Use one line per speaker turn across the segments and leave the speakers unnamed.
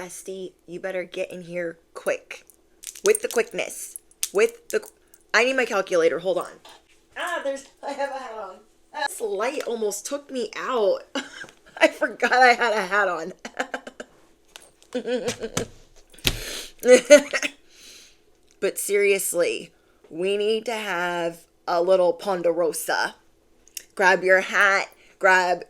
bestie, you better get in here quick. With the quickness. I need my calculator. Hold on. I have a hat on. This light almost took me out. I forgot I had a hat on. But seriously, we need to have a little ponderosa. Grab your hat, grab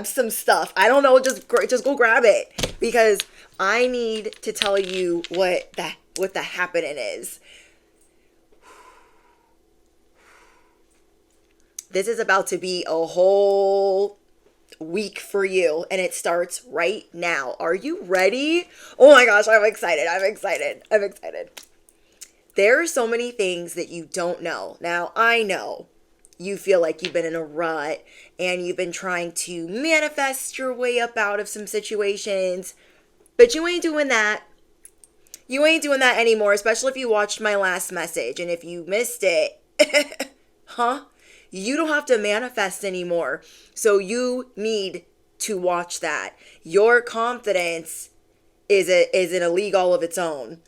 some stuff. I don't know, just go grab it, because I need to tell you what the happening is. This is about to be a whole week for you, and it starts right now. Are you ready? Oh my gosh, I'm excited. There are so many things that you don't know. Now, I know you feel like you've been in a rut and you've been trying to manifest your way up out of some situations, but you ain't doing that. You ain't doing that anymore, especially if you watched my last message. And if you missed it, you don't have to manifest anymore. So you need to watch that. Your confidence is in a league all of its own.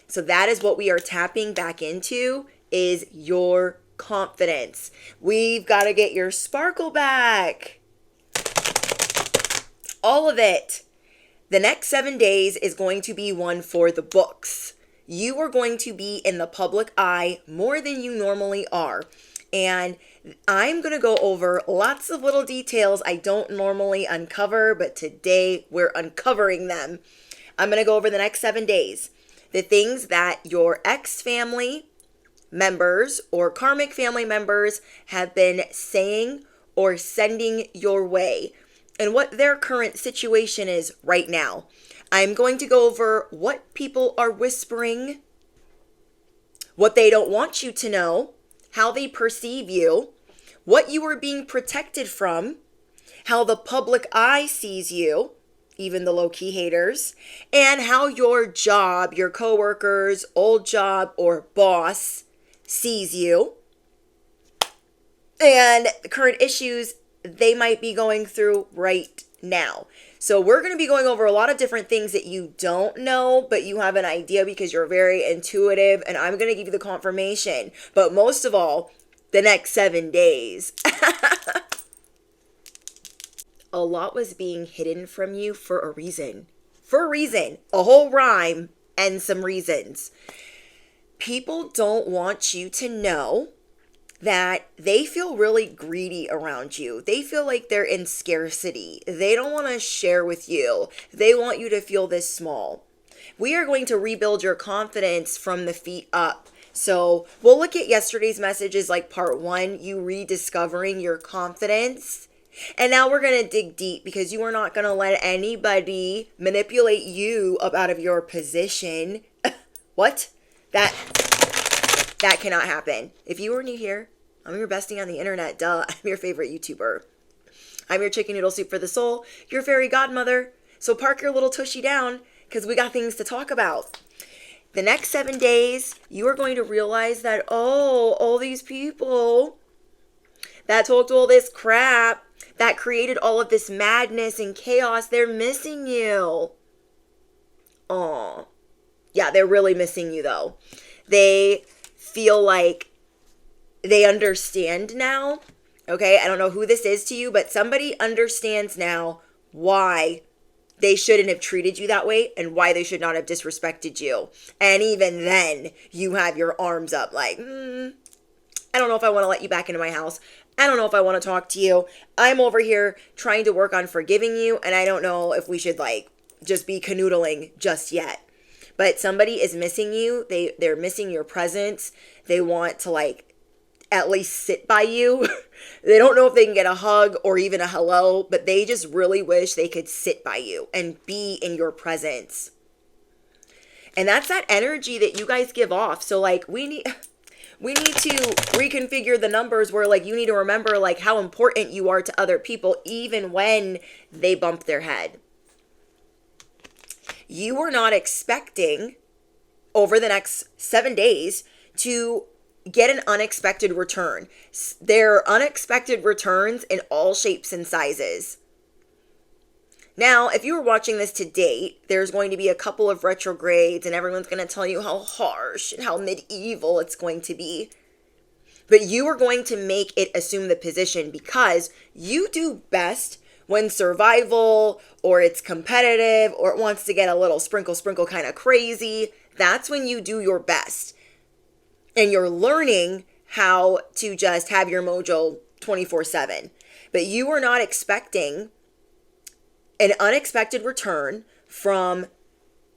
So that is what we are tapping back into, is your confidence. We've got to get your sparkle back. All of it. The next 7 days is going to be one for the books. You are going to be in the public eye more than you normally are. And I'm going to go over lots of little details I don't normally uncover, but today we're uncovering them. I'm going to go over the next 7 days. The things that your ex-family members or karmic family members have been saying or sending your way, and what their current situation is right now. I'm going to go over what people are whispering, what they don't want you to know, how they perceive you, what you are being protected from, how the public eye sees you, even the low-key haters, and how your job, your coworkers, old job, or boss sees you, and the current issues they might be going through right now. So we're going to be going over a lot of different things that you don't know, but you have an idea because you're very intuitive, and I'm going to give you the confirmation. But most of all, the next 7 days. A lot was being hidden from you for a reason. A whole rhyme and some reasons. People don't want you to know that they feel really greedy around you. They feel like they're in scarcity. They don't want to share with you. They want you to feel this small. We are going to rebuild your confidence from the feet up. So we'll look at yesterday's messages like part 1, you rediscovering your confidence. And now we're going to dig deep, because you are not going to let anybody manipulate you up out of your position. What? That cannot happen. If you are new here, I'm your bestie on the internet. Duh. I'm your favorite YouTuber. I'm your chicken noodle soup for the soul, your fairy godmother. So park your little tushy down, because we got things to talk about. The next 7 days, you are going to realize that, all these people that talked all this crap, that created all of this madness and chaos, they're missing you. Yeah, they're really missing you though. They feel like they understand now. Okay, I don't know who this is to you, but somebody understands now why they shouldn't have treated you that way and why they should not have disrespected you. And even then, you have your arms up like, I don't know if I want to let you back into my house. I don't know if I want to talk to you. I'm over here trying to work on forgiving you, and I don't know if we should just be canoodling just yet. But somebody is missing you. They're missing your presence. They want to at least sit by you. They don't know if they can get a hug or even a hello, but they just really wish they could sit by you and be in your presence. And that's that energy that you guys give off. So we need to reconfigure the numbers where you need to remember how important you are to other people, even when they bump their head. You are not expecting over the next 7 days to get an unexpected return. There are unexpected returns in all shapes and sizes. Now, if you were watching this to date, there's going to be a couple of retrogrades and everyone's going to tell you how harsh and how medieval it's going to be. But you are going to make it assume the position because you do best when survival or it's competitive or it wants to get a little sprinkle kind of crazy. That's when you do your best. And you're learning how to just have your mojo 24/7. But you are not expecting an unexpected return from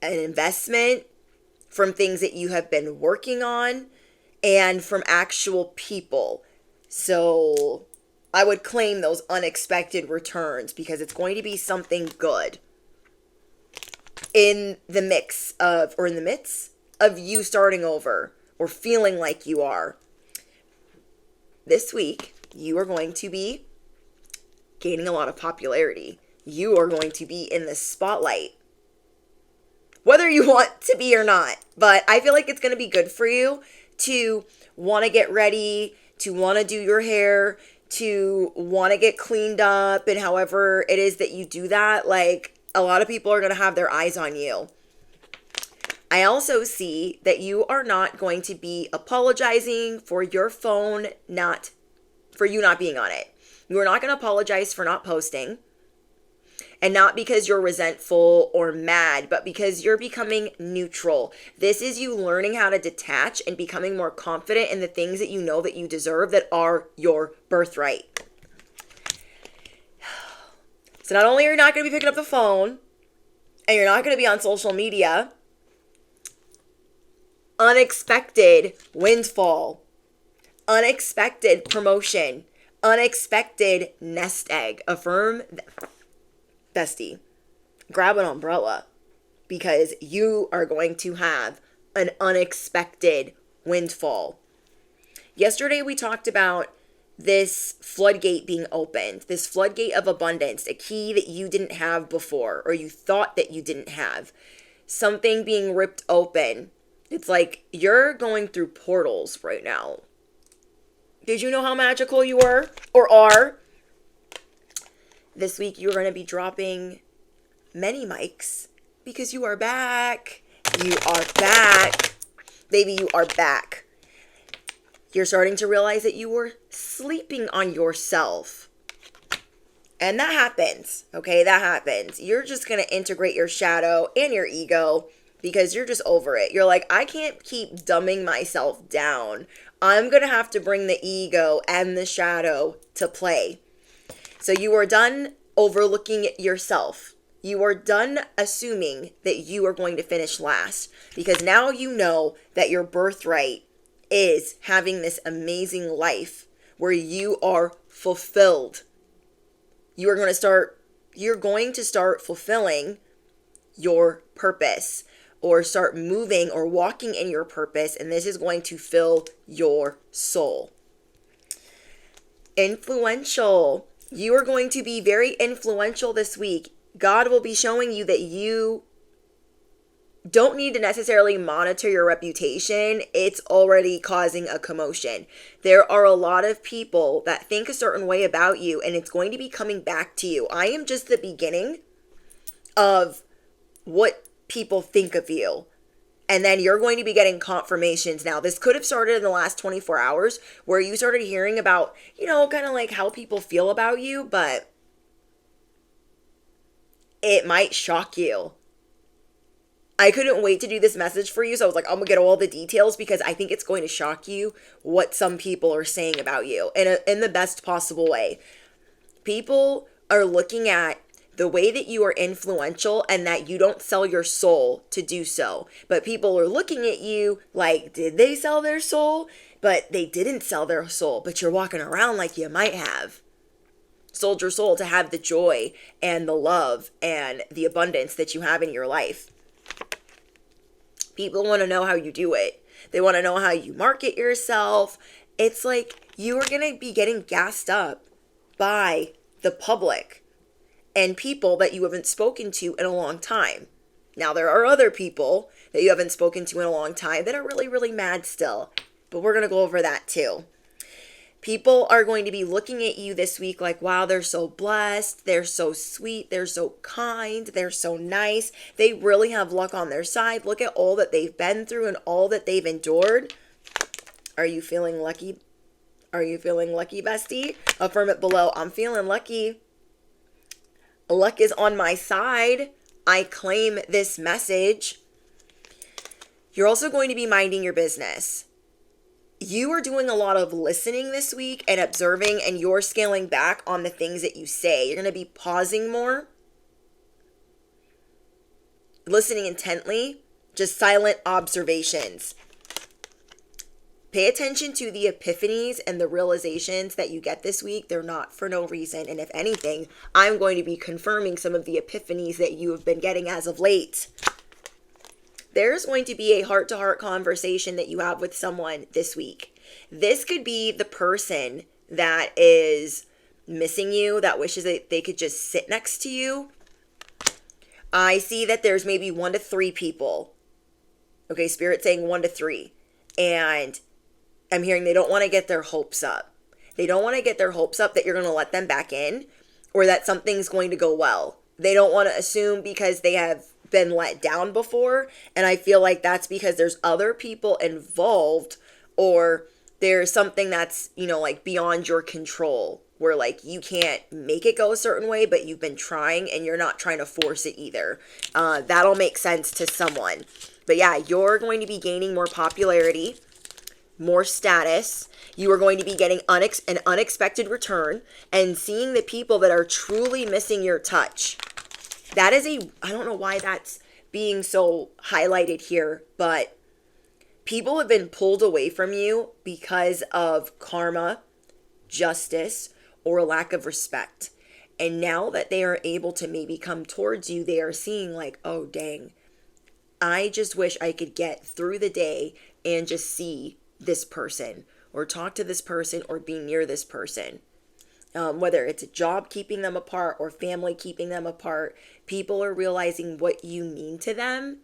an investment, from things that you have been working on, and from actual people. So I would claim those unexpected returns because it's going to be something good in the midst of you starting over or feeling like you are. This week, you are going to be gaining a lot of popularity. You are going to be in the spotlight, whether you want to be or not. But I feel like it's going to be good for you to want to get ready, to want to do your hair, to want to get cleaned up, and however it is that you do that, like a lot of people are going to have their eyes on you. I also see that you are not going to be apologizing for your phone for you not being on it. You are not going to apologize for not posting. And not because you're resentful or mad, but because you're becoming neutral. This is you learning how to detach and becoming more confident in the things that you know that you deserve that are your birthright. So not only are you not going to be picking up the phone, and you're not going to be on social media, unexpected windfall, unexpected promotion, unexpected nest egg. Affirm bestie, grab an umbrella because you are going to have an unexpected windfall. Yesterday we talked about this floodgate being opened, this floodgate of abundance, a key that you didn't have before or you thought that you didn't have, something being ripped open. It's like you're going through portals right now. Did you know how magical you were or are? This week, you're going to be dropping many mics because you are back. You are back. Baby, you are back. You're starting to realize that you were sleeping on yourself. And that happens, okay? That happens. You're just going to integrate your shadow and your ego because you're just over it. You're like, I can't keep dumbing myself down. I'm going to have to bring the ego and the shadow to play. So you are done overlooking yourself. You are done assuming that you are going to finish last because now you know that your birthright is having this amazing life where you are fulfilled. You're going to start fulfilling your purpose or start moving or walking in your purpose, and this is going to fill your soul. Influential. You are going to be very influential this week. God will be showing you that you don't need to necessarily monitor your reputation. It's already causing a commotion. There are a lot of people that think a certain way about you, and it's going to be coming back to you. I am just the beginning of what people think of you. And then you're going to be getting confirmations. Now, this could have started in the last 24 hours where you started hearing about, kind of like how people feel about you, but it might shock you. I couldn't wait to do this message for you, so I was like, I'm going to get all the details because I think it's going to shock you what some people are saying about you in the best possible way. People are looking at the way that you are influential and that you don't sell your soul to do so. But people are looking at you like, did they sell their soul? But they didn't sell their soul, but you're walking around like you might have sold your soul to have the joy and the love and the abundance that you have in your life. People want to know how you do it. They want to know how you market yourself. It's like you are going to be getting gassed up by the public and people that you haven't spoken to in a long time. Now, there are other people that you haven't spoken to in a long time that are really, really mad still. But we're going to go over that too. People are going to be looking at you this week like, wow, they're so blessed. They're so sweet. They're so kind. They're so nice. They really have luck on their side. Look at all that they've been through and all that they've endured. Are you feeling lucky? Are you feeling lucky, bestie? Affirm it below. I'm feeling lucky. Luck is on my side. I claim this message. You're also going to be minding your business. You are doing a lot of listening this week and observing, and you're scaling back on the things that you say. You're going to be pausing more, listening intently, just silent observations. Pay attention to the epiphanies and the realizations that you get this week. They're not for no reason. And if anything, I'm going to be confirming some of the epiphanies that you have been getting as of late. There's going to be a heart-to-heart conversation that you have with someone this week. This could be the person that is missing you, that wishes that they could just sit next to you. I see that there's maybe 1 to 3 people. Okay, Spirit saying 1 to 3. And I'm hearing they don't want to get their hopes up. They don't want to get their hopes up that you're going to let them back in or that something's going to go well. They don't want to assume because they have been let down before, and I feel like that's because there's other people involved, or there's something that's, like beyond your control, where like you can't make it go a certain way, but you've been trying and you're not trying to force it either. That'll make sense to someone. But yeah, you're going to be gaining more popularity, more status. You are going to be getting an unexpected return and seeing the people that are truly missing your touch. That is I don't know why that's being so highlighted here, but people have been pulled away from you because of karma, justice, or a lack of respect. And now that they are able to maybe come towards you, they are seeing like, oh, dang, I just wish I could get through the day and just see this person or talk to this person or be near this person. Whether it's a job keeping them apart or family keeping them apart, people are realizing what you mean to them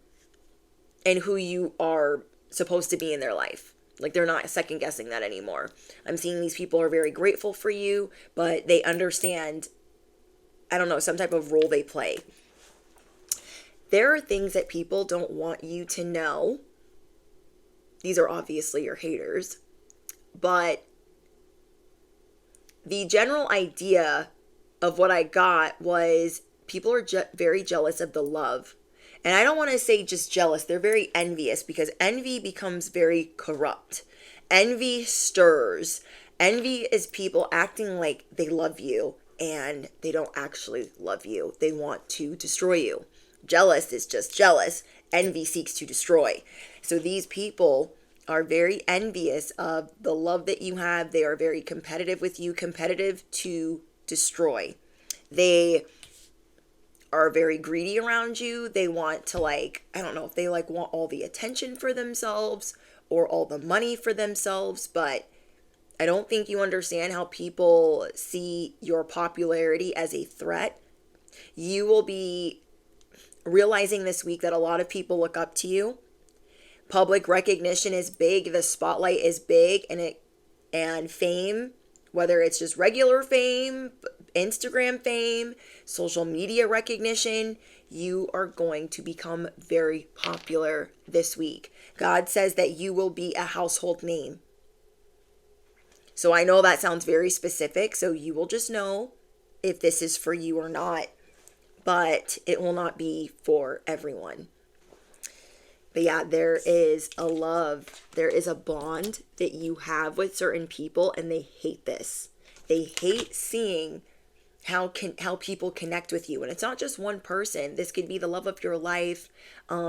and who you are supposed to be in their life. Like they're not second guessing that anymore. I'm seeing these people are very grateful for you, but they understand, I don't know, some type of role they play. There are things that people don't want you to know. These are obviously your haters, but the general idea of what I got was people are very jealous of the love. And I don't want to say just jealous. They're very envious because envy becomes very corrupt. Envy stirs. Envy is people acting like they love you and they don't actually love you. They want to destroy you. Jealous is just jealous. Envy seeks to destroy. So these people are very envious of the love that you have. They are very competitive with you, competitive to destroy. They are very greedy around you. They want to I don't know if they want all the attention for themselves or all the money for themselves, but I don't think you understand how people see your popularity as a threat. You will be realizing this week that a lot of people look up to you. Public recognition is big. The spotlight is big, and fame, whether it's just regular fame, Instagram fame, social media recognition, you are going to become very popular this week. God says that you will be a household name. So I know that sounds very specific, so you will just know if this is for you or not, but it will not be for everyone. But yeah, there is a love, there is a bond that you have with certain people, and they hate this. They hate seeing how people connect with you. And it's not just one person. This could be the love of your life,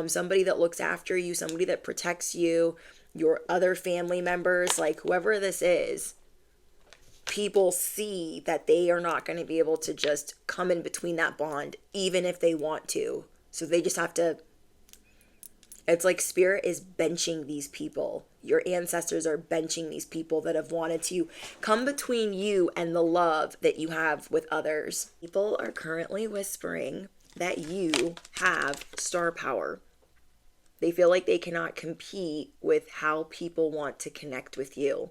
somebody that looks after you, somebody that protects you, your other family members, like whoever this is. People see that they are not going to be able to just come in between that bond, even if they want to. So they just have to. It's like spirit is benching these people. Your ancestors are benching these people that have wanted to come between you and the love that you have with others. People are currently whispering that you have star power. They feel like they cannot compete with how people want to connect with you.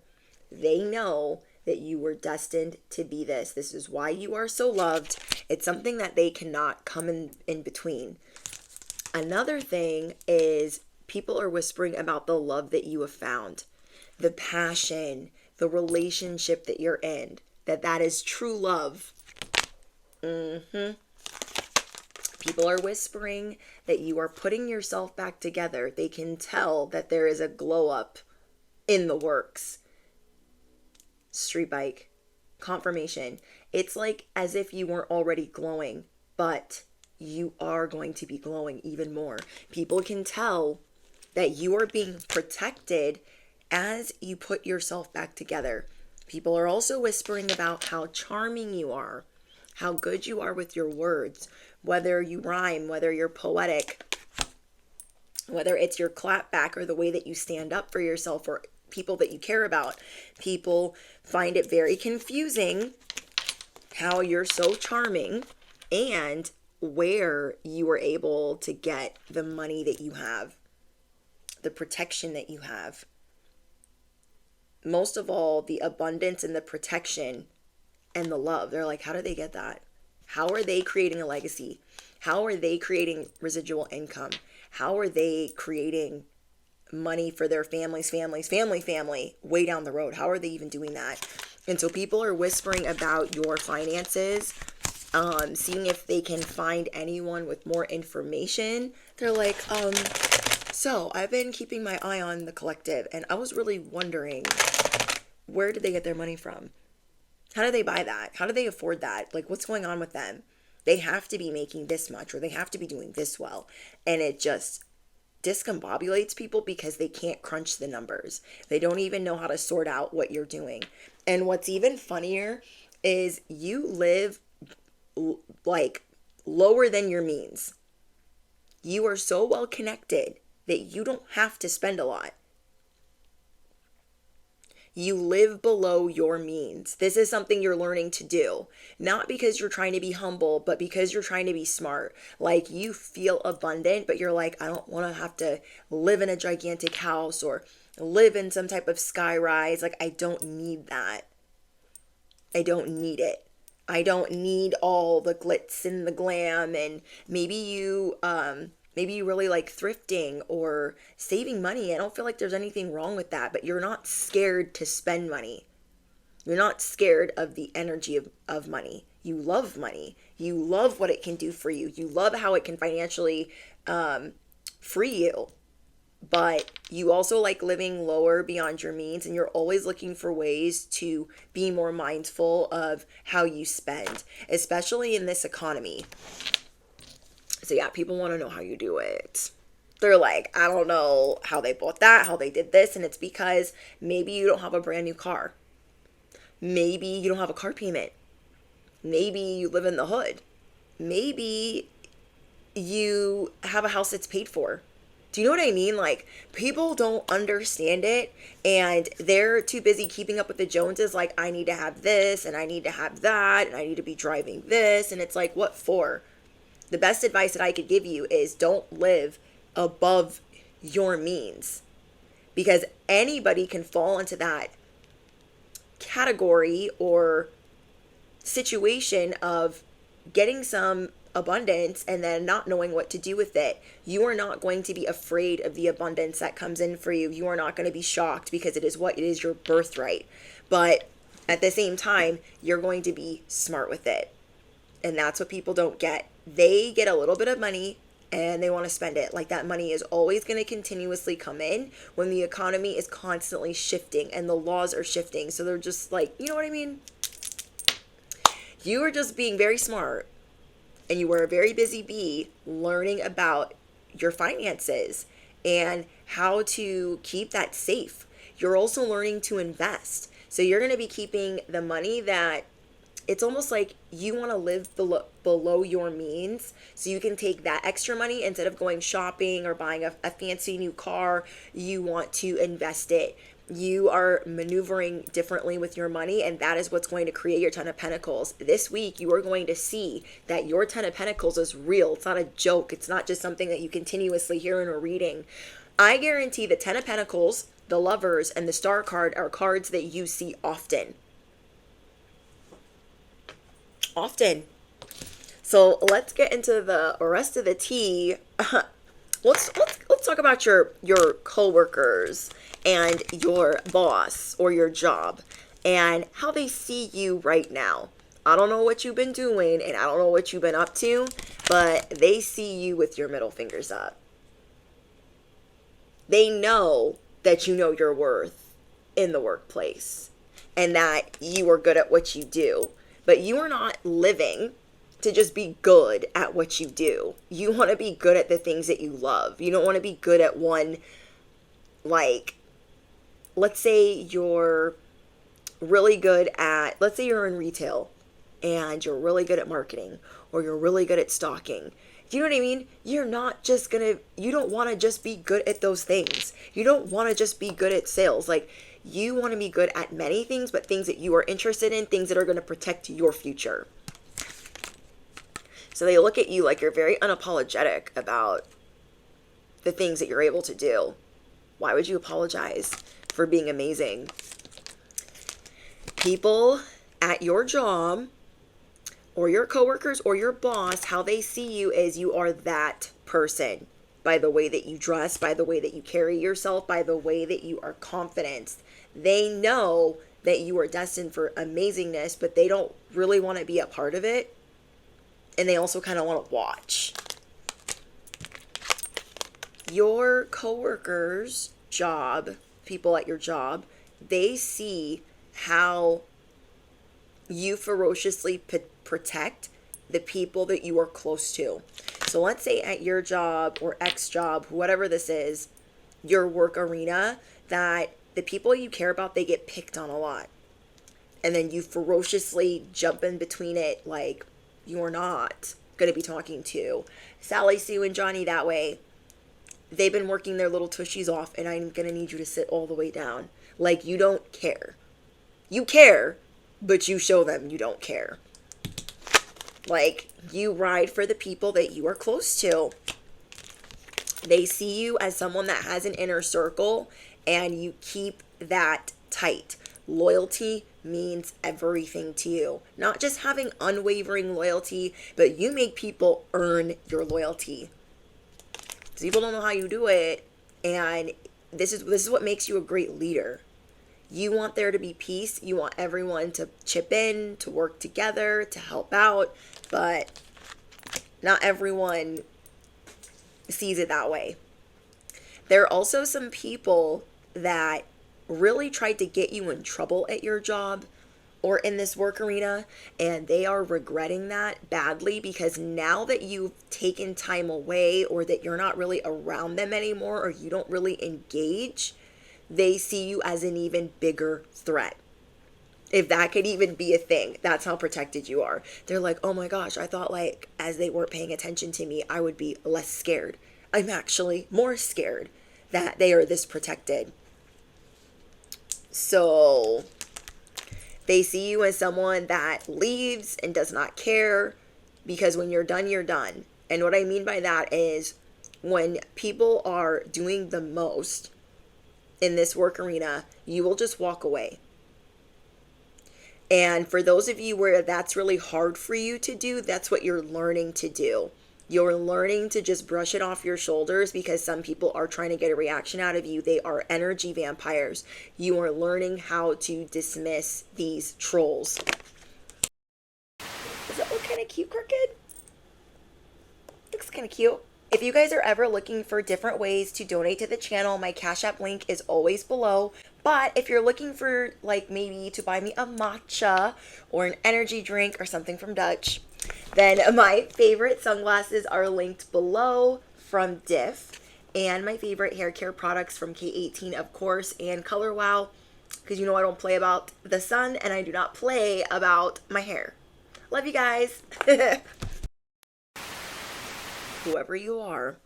They know that you were destined to be this. This is why you are so loved. It's something that they cannot come in between. Another thing is people are whispering about the love that you have found, the passion, the relationship that you're in, that is true love. People are whispering that you are putting yourself back together. They can tell that there is a glow up in the works. Street bike, confirmation. It's like as if you weren't already glowing, but you are going to be glowing even more. People can tell that you are being protected as you put yourself back together. People are also whispering about how charming you are, how good you are with your words, whether you rhyme, whether you're poetic, whether it's your clap back or the way that you stand up for yourself or people that you care about. People find it very confusing how you're so charming and where you were able to get the money that you have, the protection that you have. Most of all, the abundance and the protection and the love. They're like, how do they get that? How are they creating a legacy? How are they creating residual income? How are they creating money for their families, family, way down the road? How are they even doing that? And so people are whispering about your finances, seeing if they can find anyone with more information. They're like, so I've been keeping my eye on the collective, and I was really wondering, where did they get their money from? How do they buy that? How do they afford that? Like, what's going on with them? They have to be making this much, or they have to be doing this well. And it just discombobulates people because they can't crunch the numbers. They don't even know how to sort out what you're doing. And what's even funnier is you live like lower than your means. You are so well connected that you don't have to spend a lot. You live below your means. This is something you're learning to do. Not because you're trying to be humble, but because you're trying to be smart. Like, you feel abundant, but you're like, I don't want to have to live in a gigantic house or live in some type of sky rise. Like, I don't need that. I don't need it. I don't need all the glitz and the glam. And maybe you really like thrifting or saving money. I don't feel like there's anything wrong with that, but you're not scared to spend money. You're not scared of the energy of money. You love money. You love what it can do for you. You love how it can financially free you. But you also like living lower beyond your means, and you're always looking for ways to be more mindful of how you spend, especially in this economy. So yeah, people want to know how you do it. They're like, I don't know how they bought that, how they did this. And it's because maybe you don't have a brand new car. Maybe you don't have a car payment. Maybe you live in the hood. Maybe you have a house that's paid for. Do you know what I mean? Like, people don't understand it, and they're too busy keeping up with the Joneses. Like, I need to have this, and I need to have that, and I need to be driving this. And it's like, what for? The best advice that I could give you is don't live above your means, because anybody can fall into that category or situation of getting some abundance and then not knowing what to do with it. You are not going to be afraid of the abundance that comes in for you. You are not going to be shocked because it is your birthright. But at the same time, you're going to be smart with it. And that's what people don't get. They get a little bit of money and they want to spend it. Like, that money is always going to continuously come in when the economy is constantly shifting and the laws are shifting. So they're just like, you know what I mean? You are just being very smart, and you are a very busy bee learning about your finances and how to keep that safe. You're also learning to invest. So you're going to be keeping the money that it's almost like you want to live below your means, so you can take that extra money instead of going shopping or buying a fancy new car. You want to invest it. You are maneuvering differently with your money, and that is what's going to create your 10 of Pentacles. This week, you are going to see that your 10 of Pentacles is real. It's not a joke. It's not just something that you continuously hear in a reading. I guarantee the 10 of Pentacles, the Lovers, and the Star card are cards that you see often. often. So let's get into the rest of the tea. Let's talk about your coworkers and your boss or your job and how they see you right now. I don't know what you've been doing and I don't know what you've been up to, but they see you with your middle fingers up. They know that you know your worth in the workplace and that you are good at what you do, but you are not living to just be good at what you do. You want to be good at the things that you love. You don't want to be good at one, like, let's say you're really good at, let's say you're in retail and you're really good at marketing or you're really good at stocking. Do you know what I mean? You're not just gonna, you don't want to just be good at those things. You don't want to just be good at sales. Like, you want to be good at many things, but things that you are interested in, things that are going to protect your future. So they look at you like you're very unapologetic about the things that you're able to do. Why would you apologize for being amazing? People at your job or your coworkers or your boss, how they see you is you are that person. By the way that you dress, by the way that you carry yourself, by the way that you are confident. They know that you are destined for amazingness, but they don't really want to be a part of it. And they also kind of want to watch. Your coworkers' job, people at your job, they see how you ferociously protect the people that you are close to. So let's say at your job or ex-job, whatever this is, your work arena, that the people you care about, they get picked on a lot. And then you ferociously jump in between it like, you're not going to be talking to Sally, Sue, and Johnny that way. They've been working their little tushies off, and I'm going to need you to sit all the way down. Like, you don't care. You care, but you show them you don't care. Like, you ride for the people that you are close to. They see you as someone that has an inner circle, and you keep that tight. Loyalty means everything to you. Not just having unwavering loyalty, but you make people earn your loyalty. So people don't know how you do it, and this is what makes you a great leader. You want there to be peace. You want everyone to chip in, to work together, to help out, but not everyone sees it that way. There are also some people that really tried to get you in trouble at your job or in this work arena, and they are regretting that badly because now that you've taken time away or that you're not really around them anymore or you don't really engage, they see you as an even bigger threat. If that could even be a thing, that's how protected you are. They're like, oh my gosh, I thought like as they weren't paying attention to me, I would be less scared. I'm actually more scared that they are this protected. So they see you as someone that leaves and does not care because when you're done, you're done. And what I mean by that is when people are doing the most in this work arena, you will just walk away. And for those of you where that's really hard for you to do, that's what you're learning to do. You're learning to just brush it off your shoulders because some people are trying to get a reaction out of you. They are energy vampires. You are learning how to dismiss these trolls. Does that look kind of cute, Crooked? Looks kind of cute. If you guys are ever looking for different ways to donate to the channel, my Cash App link is always below. But if you're looking for like maybe to buy me a matcha or an energy drink or something from Dutch, then my favorite sunglasses are linked below from Diff, and my favorite hair care products from K18, of course, and Color Wow, because you know I don't play about the sun and I do not play about my hair. Love you guys. Whoever you are,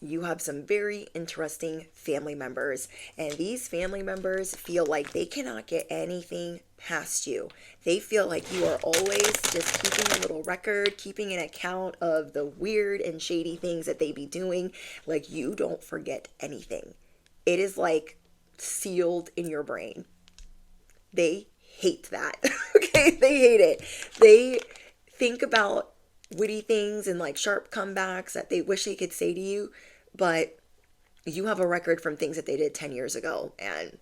you have some very interesting family members, and these family members feel like they cannot get anything past you. They feel like you are always just keeping a little record, keeping an account of the weird and shady things that they be doing. Like you don't forget anything. It is like sealed in your brain. They hate that. Okay, they hate it. They think about witty things and like sharp comebacks that they wish they could say to you, but you have a record from things that they did 10 years ago, and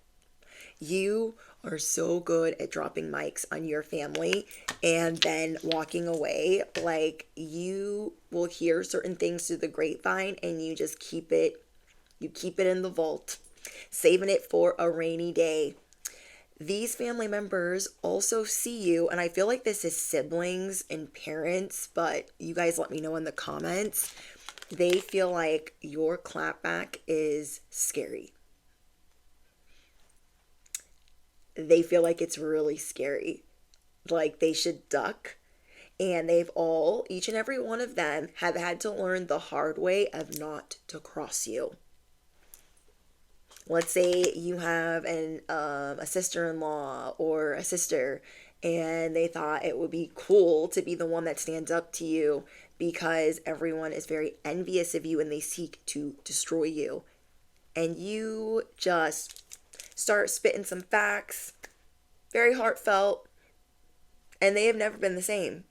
you are so good at dropping mics on your family and then walking away. Like, you will hear certain things through the grapevine and you just keep it in the vault, saving it for a rainy day. These family members also see you, and I feel like this is siblings and parents, but you guys let me know in the comments. They feel like your clapback is scary. They feel like it's really scary. Like they should duck. And each and every one of them have had to learn the hard way of not to cross you. Let's say you have a sister-in-law or a sister, and they thought it would be cool to be the one that stands up to you because everyone is very envious of you and they seek to destroy you. And you just start spitting some facts, very heartfelt, and they have never been the same.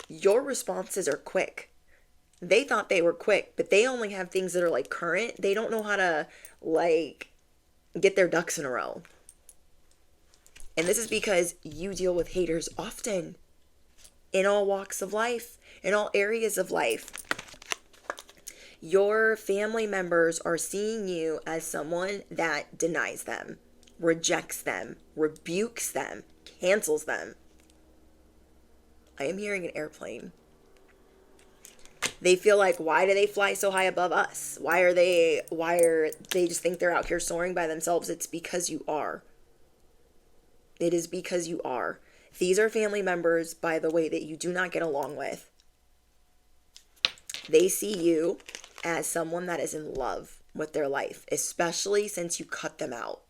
Your responses are quick. They thought they were quick, but they only have things that are like current. They don't know how to like get their ducks in a row. And this is because you deal with haters often in all walks of life, in all areas of life. Your family members are seeing you as someone that denies them, rejects them, rebukes them, cancels them. I am hearing an airplane. They feel like, why do they fly so high above us? Why are they just think they're out here soaring by themselves? It's because you are. It is because you are. These are family members, by the way, that you do not get along with. They see you as someone that is in love with their life, especially since you cut them out.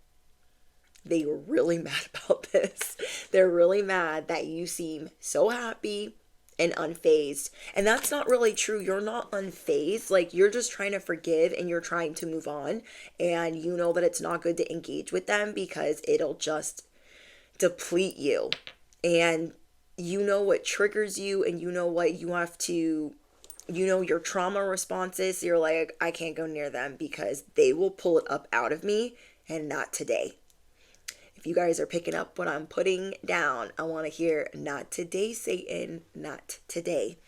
They were really mad about this. They're really mad that you seem so happy and unfazed. And that's not really true. You're not unfazed. Like, you're just trying to forgive and you're trying to move on. And you know that it's not good to engage with them because it'll just deplete you. And you know what triggers you, and you know what you have to, you know, your trauma responses. You're like, I can't go near them because they will pull it up out of me, and not today. If you guys are picking up what I'm putting down, I want to hear, not today, Satan, not today.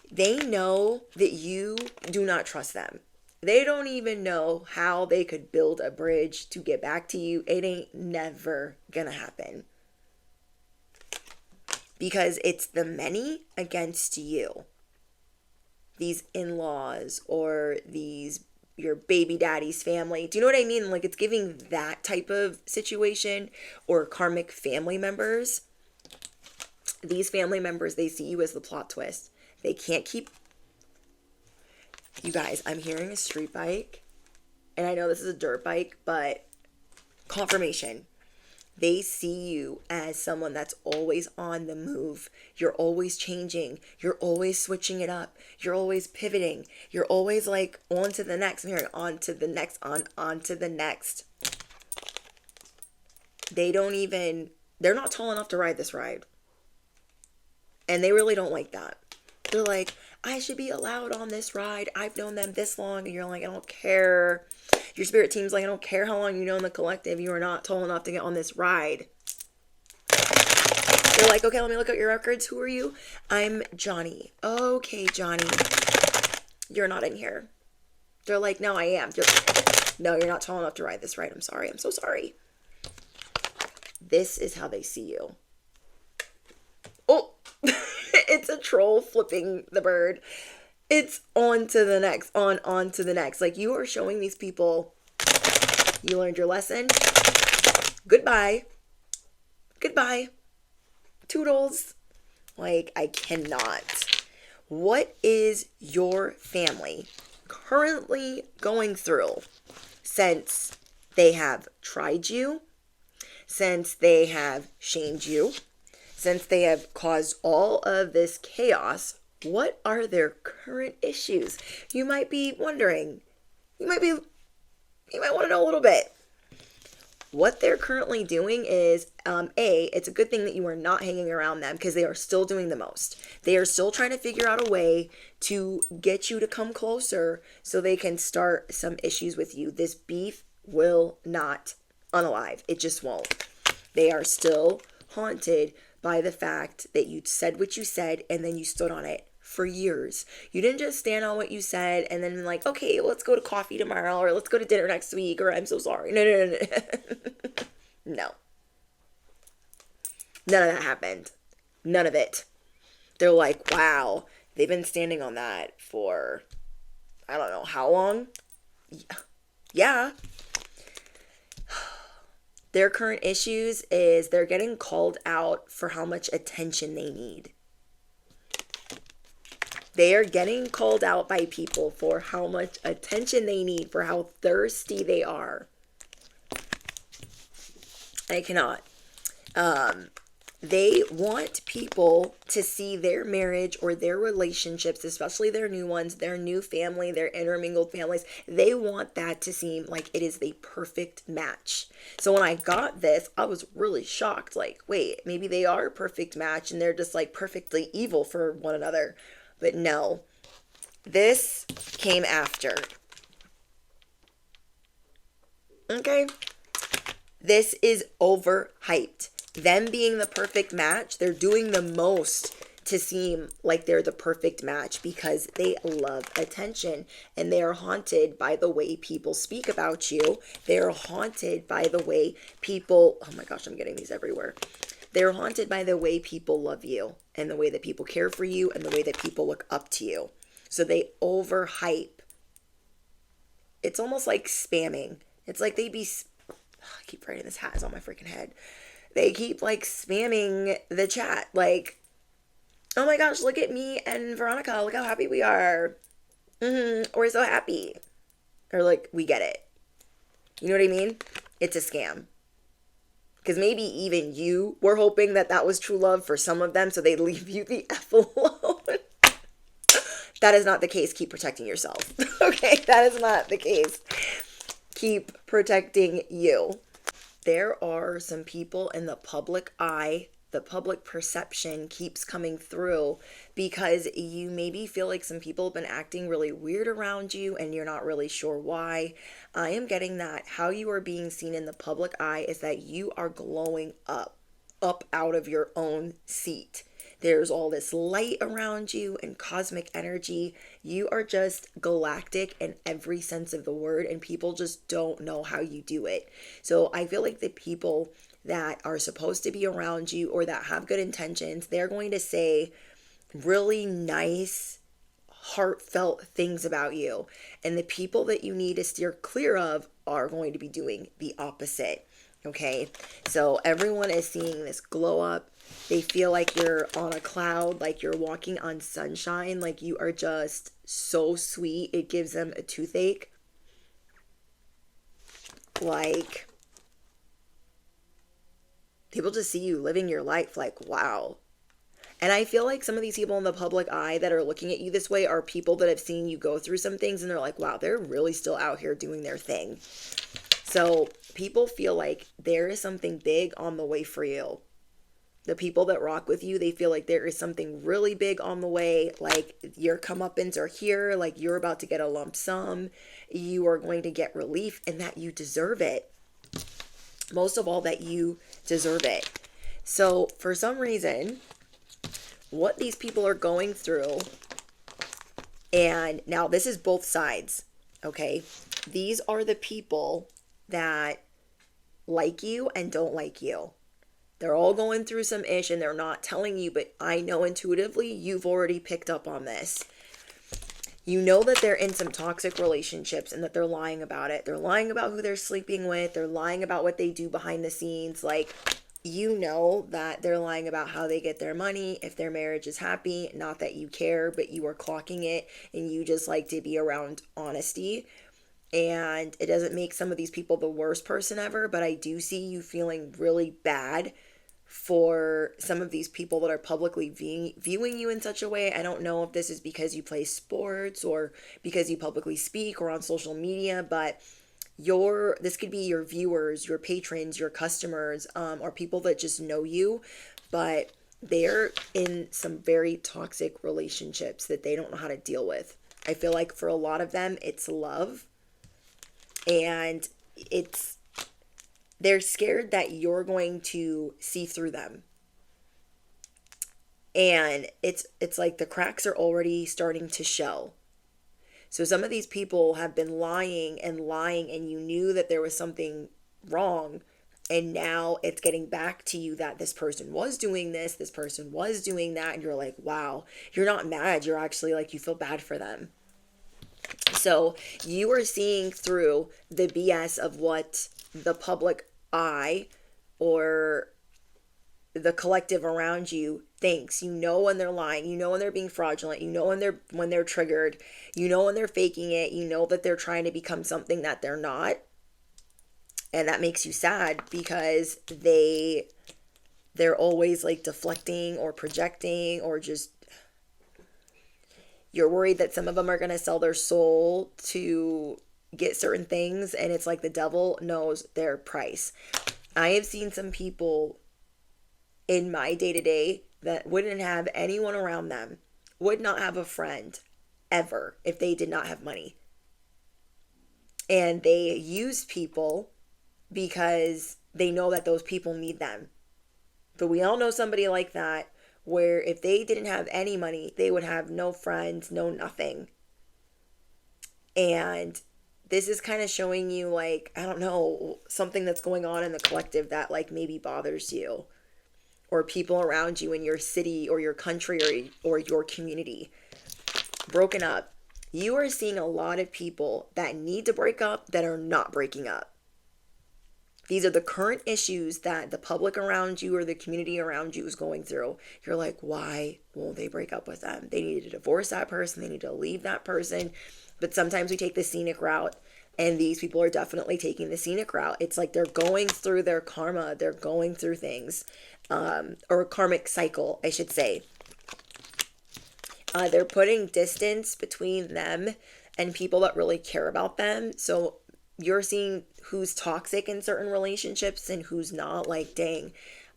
They know that you do not trust them. They don't even know how they could build a bridge to get back to you. It ain't never gonna happen. Because it's the many against you. These in-laws or your baby daddy's family. Do you know what I mean? Like, it's giving that type of situation, or karmic family members. These family members, they see you as the plot twist. They can't keep. You guys, I'm hearing a street bike, and I know this is a dirt bike, but confirmation. They see you as someone that's always on the move. You're always changing. You're always switching it up. You're always pivoting. You're always like on to the next. I'm hearing on to the next, on to the next. They're not tall enough to ride this ride. And they really don't like that. They're like, I should be allowed on this ride. I've known them this long. And you're like, I don't care. Your spirit team's like, I don't care how long you know in the collective. You are not tall enough to get on this ride. They're like, okay, let me look at your records. Who are you? I'm Johnny. Okay, Johnny. You're not in here. They're like, no, I am. No, you're not tall enough to ride this ride. I'm sorry. I'm so sorry. This is how they see you. Oh, it's a troll flipping the bird. It's on to the next, on to the next. Like, you are showing these people, you learned your lesson. Goodbye. Goodbye. Toodles. Like, I cannot. What is your family currently going through since they have tried you, since they have shamed you, since they have caused all of this chaos? What are their current issues? You might be wondering. You might want to know a little bit. What they're currently doing is, it's a good thing that you are not hanging around them because they are still doing the most. They are still trying to figure out a way to get you to come closer so they can start some issues with you. This beef will not unalive. It just won't. They are still haunted by the fact that you said what you said and then you stood on it for years. You didn't just stand on what you said and then like, okay, let's go to coffee tomorrow or let's go to dinner next week or I'm so sorry. No. No. None of that happened. None of it. They're like, wow, they've been standing on that for, I don't know how long. Yeah. Their current issues is they're getting called out for how much attention they need. They are getting called out by people for how much attention they need, for how thirsty they are. I cannot. They want people to see their marriage or their relationships, especially their new ones, their new family, their intermingled families. They want that to seem like it is the perfect match. So when I got this, I was really shocked. Like, wait, maybe they are a perfect match and they're just like perfectly evil for one another. But no, this came after. Okay? This is overhyped. Them being the perfect match, they're doing the most to seem like they're the perfect match because they love attention and they are haunted by the way people speak about you. They're haunted by the way people, oh my gosh, I'm getting these everywhere. They're haunted by the way people love you and the way that people care for you and the way that people look up to you. So they overhype. It's almost like spamming. It's like I keep writing this hat is on my freaking head. They keep like spamming the chat. Like, oh my gosh, look at me and Veronica. Look how happy we are. We're so happy. Or like, we get it. You know what I mean? It's a scam. Because maybe even you were hoping that that was true love for some of them, so they leave you the F alone. That is not the case. Keep protecting yourself. Okay, that is not the case. Keep protecting you. There are some people in the public eye, the public perception keeps coming through because you maybe feel like some people have been acting really weird around you and you're not really sure why. I am getting that how you are being seen in the public eye is that you are glowing up out of your own seat. There's all this light around you and cosmic energy. You are just galactic in every sense of the word, and people just don't know how you do it. So I feel like the people that are supposed to be around you or that have good intentions, they're going to say really nice, heartfelt things about you. And the people that you need to steer clear of are going to be doing the opposite. Okay, so everyone is seeing this glow up. They feel like you're on a cloud, like you're walking on sunshine, like you are just so sweet. It gives them a toothache. Like, people just see you living your life like, wow. And I feel like some of these people in the public eye that are looking at you this way are people that have seen you go through some things and they're like, wow, they're really still out here doing their thing. So people feel like there is something big on the way for you. The people that rock with you, they feel like there is something really big on the way. Like your comeuppance are here. Like you're about to get a lump sum. You are going to get relief and that you deserve it. Most of all, that you deserve it. So for some reason, what these people are going through, and now this is both sides, okay? These are the people that like you and don't like you. They're all going through some ish and they're not telling you, but I know intuitively you've already picked up on this. You know that they're in some toxic relationships and that they're lying about it. They're lying about who they're sleeping with. They're lying about what they do behind the scenes. Like, you know that they're lying about how they get their money, if their marriage is happy. Not that you care, but you are clocking it and you just like to be around honesty. And it doesn't make some of these people the worst person ever, but I do see you feeling really bad for some of these people that are publicly viewing you in such a way. I don't know if this is because you play sports or because you publicly speak or on social media, but this could be your viewers, your patrons, your customers, or people that just know you, but they're in some very toxic relationships that they don't know how to deal with. I feel like for a lot of them, it's love, and they're scared that you're going to see through them. And it's like the cracks are already starting to show. So some of these people have been lying and lying, and you knew that there was something wrong, and now it's getting back to you that this person was doing this person was doing that, and you're like, wow, you're not mad, you're actually like, you feel bad for them. So you are seeing through the BS of what the public eye or the collective around you thinks. You know when they're lying, you know when they're being fraudulent, you know when they're triggered, you know when they're faking it, you know that they're trying to become something that they're not. And that makes you sad because they're always like deflecting or projecting, or just, you're worried that some of them are going to sell their soul to get certain things, and it's like the devil knows their price. I have seen some people in my day-to-day that wouldn't have anyone around them, would not have a friend ever if they did not have money. And they use people because they know that those people need them. But we all know somebody like that, where if they didn't have any money, they would have no friends, no nothing. And this is kind of showing you, like, I don't know, something that's going on in the collective that like maybe bothers you, or people around you in your city or your country or your community. Broken up. You are seeing a lot of people that need to break up that are not breaking up. These are the current issues that the public around you or the community around you is going through. You're like, why won't they break up with them? They need to divorce that person. They need to leave that person. But sometimes we take the scenic route, and these people are definitely taking the scenic route. It's like they're going through their karma. They're going through things, or a karmic cycle, I should say. They're putting distance between them and people that really care about them. So you're seeing who's toxic in certain relationships and who's not. Like, dang,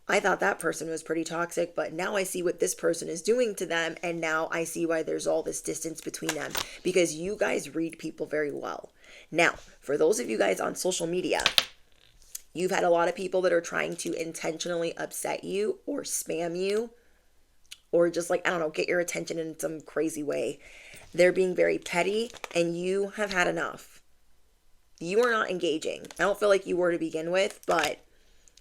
I thought that person was pretty toxic, but now I see what this person is doing to them, and now I see why there's all this distance between them, because you guys read people very well. Now, for those of you guys on social media, you've had a lot of people that are trying to intentionally upset you or spam you, or just like, I don't know, get your attention in some crazy way. They're being very petty, and you have had enough. You are not engaging. I don't feel like you were to begin with, but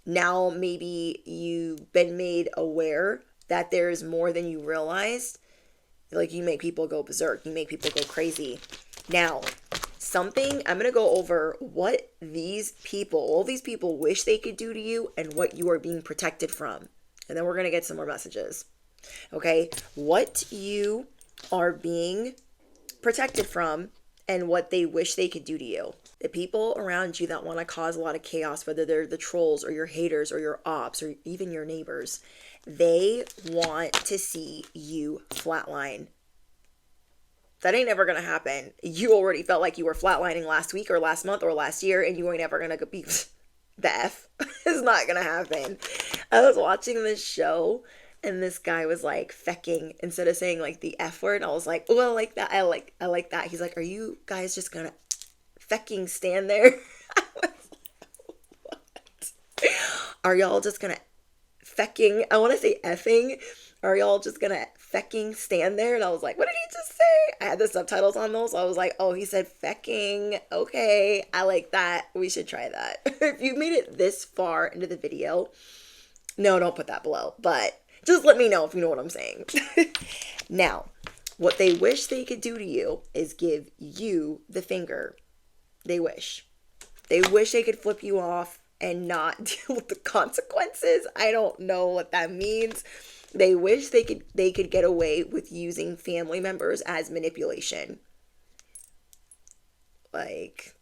now maybe you've been made aware that there's more than you realized. Like, you make people go berserk. You make people go crazy. Now, I'm going to go over what all these people wish they could do to you, and what you are being protected from. And then we're going to get some more messages. Okay? What you are being protected from, and what they wish they could do to you. The people around you that want to cause a lot of chaos, whether they're the trolls or your haters or your ops or even your neighbors, they want to see you flatline. That ain't never going to happen. You already felt like you were flatlining last week or last month or last year, and you ain't ever going to be the F. It's not going to happen. I was watching this show, and this guy was like fecking instead of saying like the F word. I was like, oh, I like that. I like that. He's like, are you guys just gonna fecking stand there? I was like, what? Are y'all just gonna fecking? I want to say effing. Are y'all just gonna fecking stand there? And I was like, what did he just say? I had the subtitles on those. So I was like, oh, he said fecking. Okay, I like that. We should try that. If you made it this far into the video, no, don't put that below. But just let me know if you know what I'm saying. Now, what they wish they could do to you is give you the finger. They wish. They wish they could flip you off and not deal with the consequences. I don't know what that means. They wish they could get away with using family members as manipulation. Like,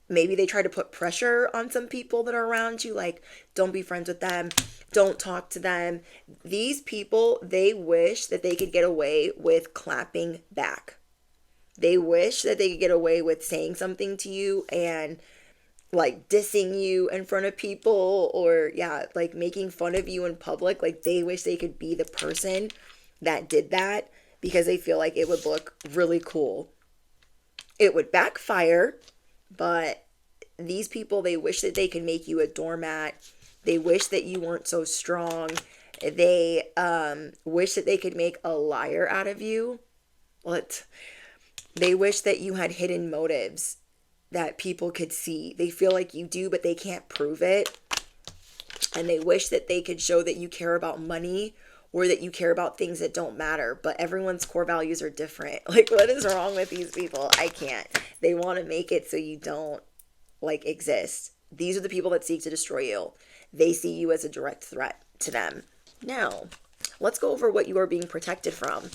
maybe they try to put pressure on some people that are around you, like, don't be friends with them, don't talk to them. These people, they wish that they could get away with clapping back. They wish that they could get away with saying something to you and like dissing you in front of people, or yeah, like making fun of you in public. Like they wish they could be the person that did that because they feel like it would look really cool. It would backfire, but these people, they wish that they could make you a doormat. They wish that you weren't so strong. They wish that they could make a liar out of you. What? They wish that you had hidden motives that people could see. They feel like you do, but they can't prove it. And they wish that they could show that you care about money or that you care about things that don't matter. But everyone's core values are different. Like, what is wrong with these people? I can't. They want to make it so you don't, like, exist. These are the people that seek to destroy you. They see you as a direct threat to them. Now, let's go over what you are being protected from.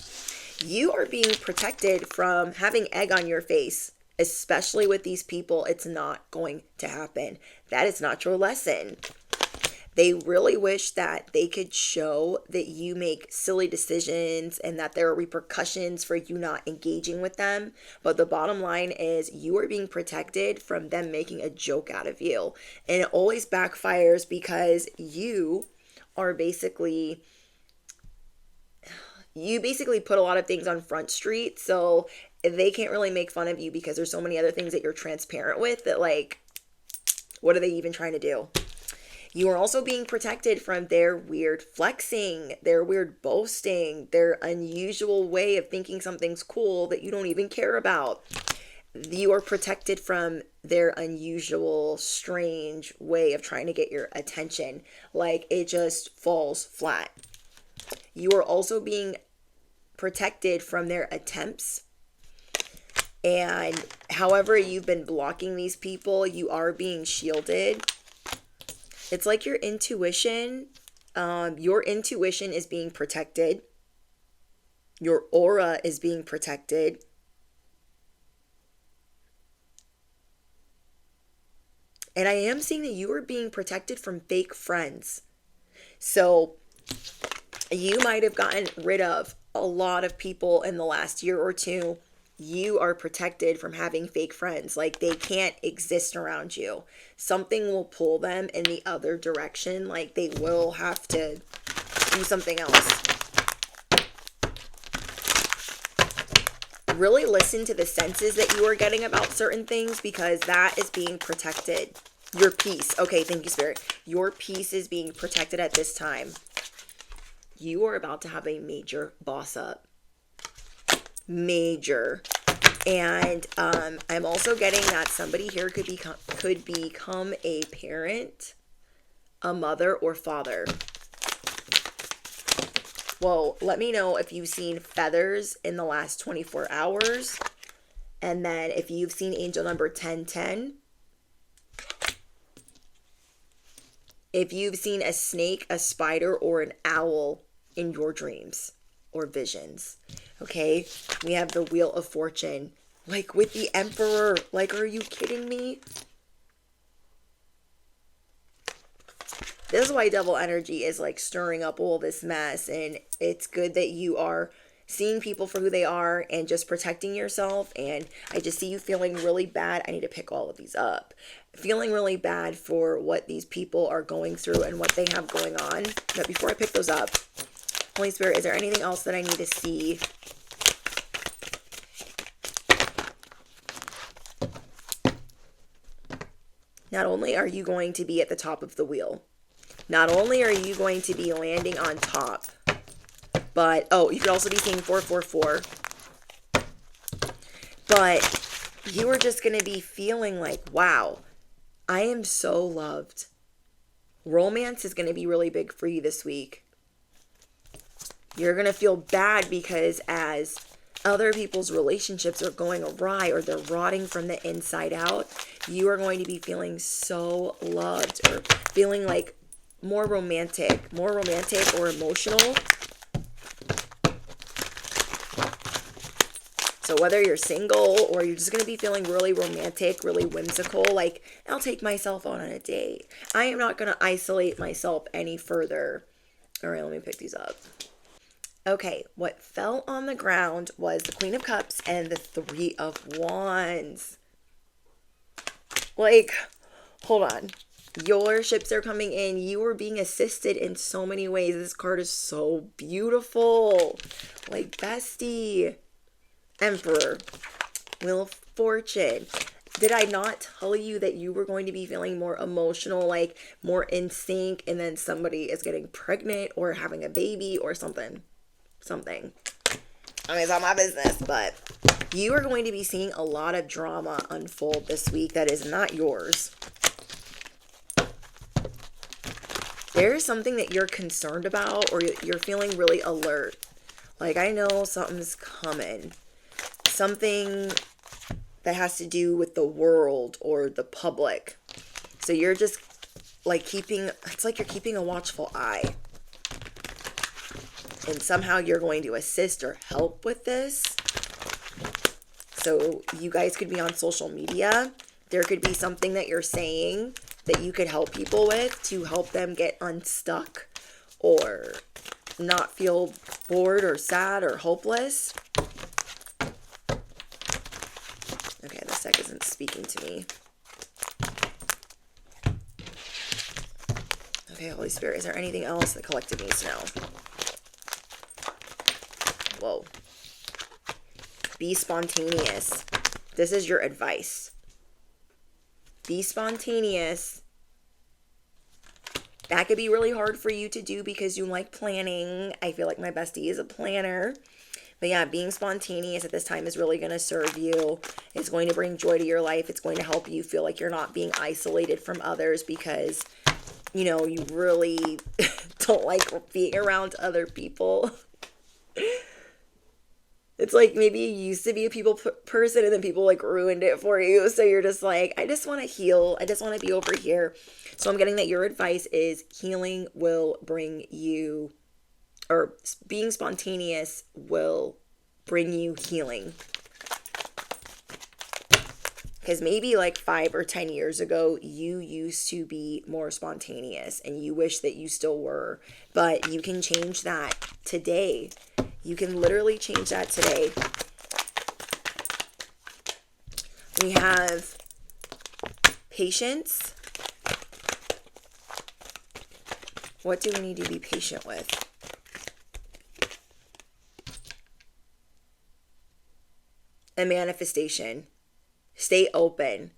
You are being protected from having egg on your face. Especially with these people, it's not going to happen. That is not your lesson. They really wish that they could show that you make silly decisions and that there are repercussions for you not engaging with them. But the bottom line is you are being protected from them making a joke out of you. And it always backfires because you basically put a lot of things on Front Street. So they can't really make fun of you because there's so many other things that you're transparent with that, like, what are they even trying to do? You are also being protected from their weird flexing, their weird boasting, their unusual way of thinking something's cool that you don't even care about. You are protected from their unusual, strange way of trying to get your attention. Like, it just falls flat. You are also being protected from their attempts. And however you've been blocking these people, you are being shielded. It's like your intuition is being protected. Your aura is being protected. And I am seeing that you are being protected from fake friends. So you might have gotten rid of a lot of people in the last year or two. You are protected from having fake friends. Like, they can't exist around you. Something will pull them in the other direction. Like, they will have to do something else. Really listen to the senses that you are getting about certain things, because that is being protected. Your peace. Okay, thank you, Spirit. Your peace is being protected at this time. You are about to have a major boss up. Major. And I'm also getting that somebody here could become a parent, a mother, or father. Well, let me know if you've seen feathers in the last 24 hours. And then if you've seen angel number 1010. If you've seen a snake, a spider, or an owl in your dreams or visions. Okay, we have the Wheel of Fortune. Like, with the Emperor. Like, are you kidding me? This is why double energy is, like, stirring up all this mess. And it's good that you are seeing people for who they are and just protecting yourself. And I just see you feeling really bad. I need to pick all of these up. Feeling really bad for what these people are going through and what they have going on. But before I pick those up, Holy Spirit, is there anything else that I need to see? Not only are you going to be at the top of the wheel, not only are you going to be landing on top, but, oh, you could also be seeing 444. But you are just going to be feeling like, wow, I am so loved. Romance is going to be really big for you this week. You're going to feel bad because as other people's relationships are going awry or they're rotting from the inside out, you are going to be feeling so loved, or feeling like more romantic or emotional. So whether you're single or you're just going to be feeling really romantic, really whimsical, like, I'll take myself out on a date. I am not going to isolate myself any further. All right, let me pick these up. Okay, what fell on the ground was the Queen of Cups and the Three of Wands. Like, Hold on. Your ships are coming in. You are being assisted in so many ways. This card is so beautiful. Like, bestie. Emperor. Wheel of Fortune. Did I not tell you that you were going to be feeling more emotional, like more in sync, and then somebody is getting pregnant or having a baby or something? Something. I mean, it's not my business, but you are going to be seeing a lot of drama unfold this week that is not yours. There is something that you're concerned about, or you're feeling really alert. Like, I know something's coming. Something that has to do with the world or the public. So you're just like it's like you're keeping a watchful eye. And somehow you're going to assist or help with this. So you guys could be on social media. There could be something that you're saying that you could help people with to help them get unstuck or not feel bored or sad or hopeless. Okay, this deck isn't speaking to me. Okay, Holy Spirit, is there anything else the collective needs to know? Whoa. Be spontaneous. This is your advice. Be spontaneous. That could be really hard for you to do because you like planning. I feel like my bestie is a planner. But yeah, being spontaneous at this time is really going to serve you. It's going to bring joy to your life. It's going to help you feel like you're not being isolated from others because, you know, you really don't like being around other people. It's like maybe you used to be a people person and then people like ruined it for you. So you're just like, I just want to heal. I just want to be over here. So I'm getting that your advice is healing will bring you, or being spontaneous will bring you healing. Because maybe like 5 or 10 years ago, you used to be more spontaneous and you wish that you still were. But you can change that today. You can literally change that today. We have patience. What do we need to be patient with? And manifestation. Stay open.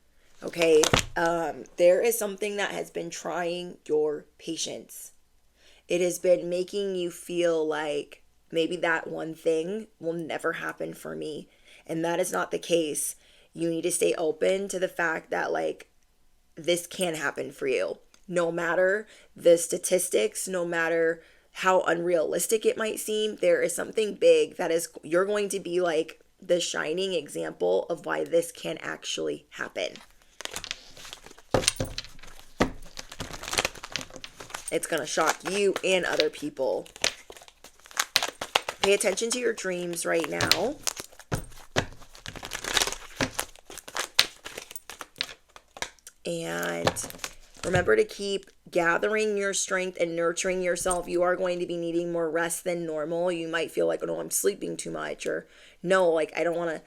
Okay. There is something that has been trying your patience. It has been making you feel like maybe that one thing will never happen for me. And that is not the case. You need to stay open to the fact that like this can happen for you. No matter the statistics, no matter how unrealistic it might seem, there is something big that is, you're going to be like the shining example of why this can actually happen. It's going to shock you and other people. Pay attention to your dreams right now. And remember to keep gathering your strength and nurturing yourself. You are going to be needing more rest than normal. You might feel like, oh no, I'm sleeping too much, or no, like I don't want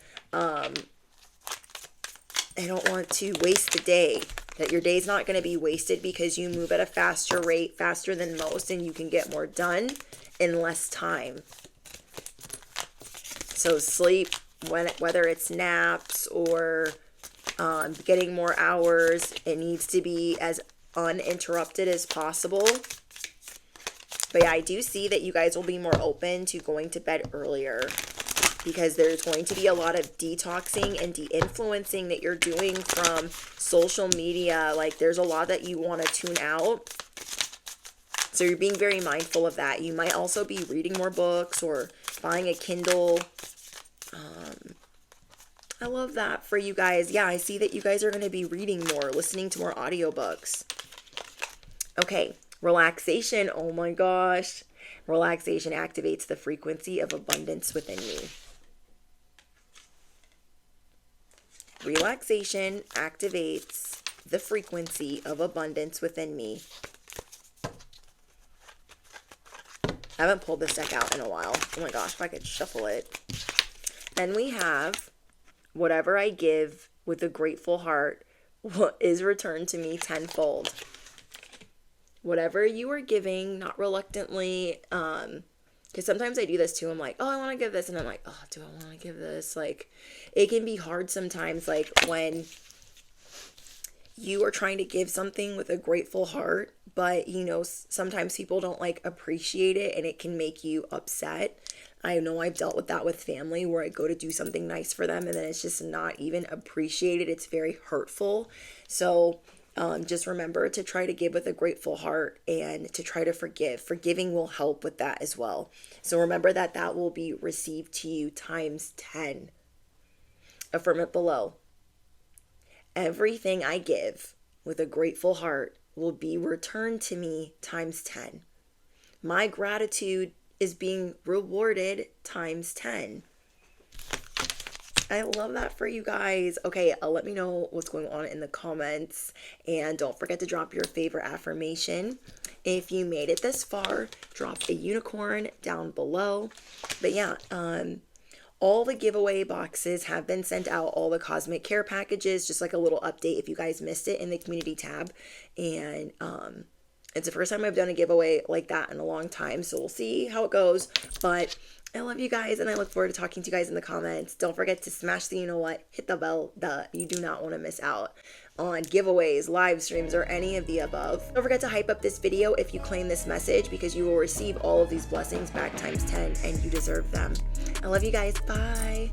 to waste the day. That your day's not going to be wasted because you move at a faster rate, faster than most, and you can get more done in less time. So sleep, whether it's naps or getting more hours, it needs to be as uninterrupted as possible. But yeah, I do see that you guys will be more open to going to bed earlier because there's going to be a lot of detoxing and de-influencing that you're doing from social media. Like there's a lot that you want to tune out. So you're being very mindful of that. You might also be reading more books or buying a Kindle. I love that for you guys. Yeah, I see that you guys are going to be reading more, listening to more audiobooks. Okay, relaxation. Oh my gosh. Relaxation activates the frequency of abundance within you. Relaxation activates the frequency of abundance within me. I haven't pulled this deck out in a while. Oh my gosh, if I could shuffle it. Then we have whatever I give with a grateful heart is returned to me tenfold. Whatever you are giving, not reluctantly, because sometimes I do this too. I'm like, oh, I want to give this, and I'm like, oh, do I want to give this? Like, it can be hard sometimes, like when you are trying to give something with a grateful heart, but sometimes people don't like appreciate it, and it can make you upset. I know I've dealt with that with family where I go to do something nice for them and then it's just not even appreciated. It's very hurtful. So just remember to try to give with a grateful heart and to try to forgive. Forgiving will help with that as well. So remember that that will be received to you times 10. Affirm it below. Everything I give with a grateful heart will be returned to me times 10. My gratitude is being rewarded times 10. I love that for you guys. Okay, let me know what's going on in the comments. And don't forget to drop your favorite affirmation. If you made it this far, drop a unicorn down below. But yeah, all the giveaway boxes have been sent out, all the cosmic care packages, just like a little update if you guys missed it in the community tab. And it's the first time I've done a giveaway like that in a long time, so we'll see how it goes. But I love you guys, and I look forward to talking to you guys in the comments. Don't forget to smash the hit the bell. You do not want to miss out on giveaways, live streams, or any of the above. Don't forget to hype up this video if you claim this message, because you will receive all of these blessings back times 10, and you deserve them. I love you guys. Bye.